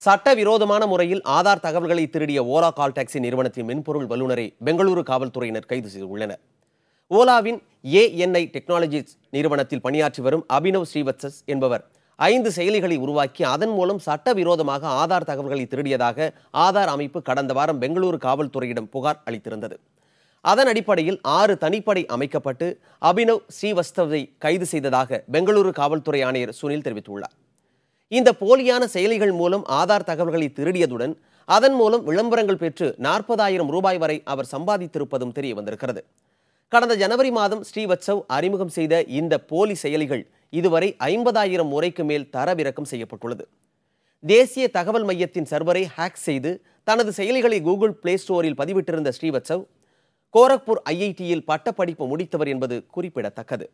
சட்டவிரோதமான முறையில் ஆதார் தகவல்களை திருடிய ஓலா கால் டாக்ஸி நிறுவனத்தின் மென்பொருள் வல்லுநரை பெங்களூரு காவல்துறையினர் கைது செய்துள்ளனர். ஓலாவின் ANI டெக்னாலஜிஸ் நிறுவனத்தில் பணியாற்றி வரும் அபினவ் ஸ்ரீவத்சஸ் என்பவர் 5 செயலிகளை உருவாக்கி அதன் மூலம் சட்டவிரோதமாக ஆதார் தகவல்களை திருடியதாக ஆதார் அமைப்பு கடந்த வாரம் பெங்களூரு காவல்துறையிடம் புகார் அளித்திருந்தது. அதன் அடிப்படையில் 6 தனிப்படை அமைக்கப்பட்டு அபினவ் ஸ்ரீவத்சவை கைது செய்ததாக பெங்களூரு காவல்துறை ஆணையர் சுனில் தெரிவித்துள்ளார். இந்த போலியான செயலிகள் மூலம் ஆதார் தகவல்களை திருடியதுடன் அதன் மூலம் விளம்பரங்கள் பெற்று 40,000 ரூபாய் வரை அவர் சம்பாதித்திருப்பதும் தெரிய வந்திருக்கிறது. கடந்த ஜனவரி மாதம் ஸ்ரீவத்சவ் அறிமுகம் செய்த இந்த போலி செயலிகள் இதுவரை 50,000 முறைக்கு மேல் தரவிறக்கம் செய்யப்பட்டுள்ளது. தேசிய தகவல் மையத்தின் சர்வரை ஹேக் செய்து தனது செயலிகளை கூகுள் பிளே ஸ்டோரில் பதிவிட்டிருந்த ஸ்ரீவத்சவ் கோரக்பூர் IITயில் பட்டப்படிப்பு முடித்தவர் என்பது குறிப்பிடத்தக்கது.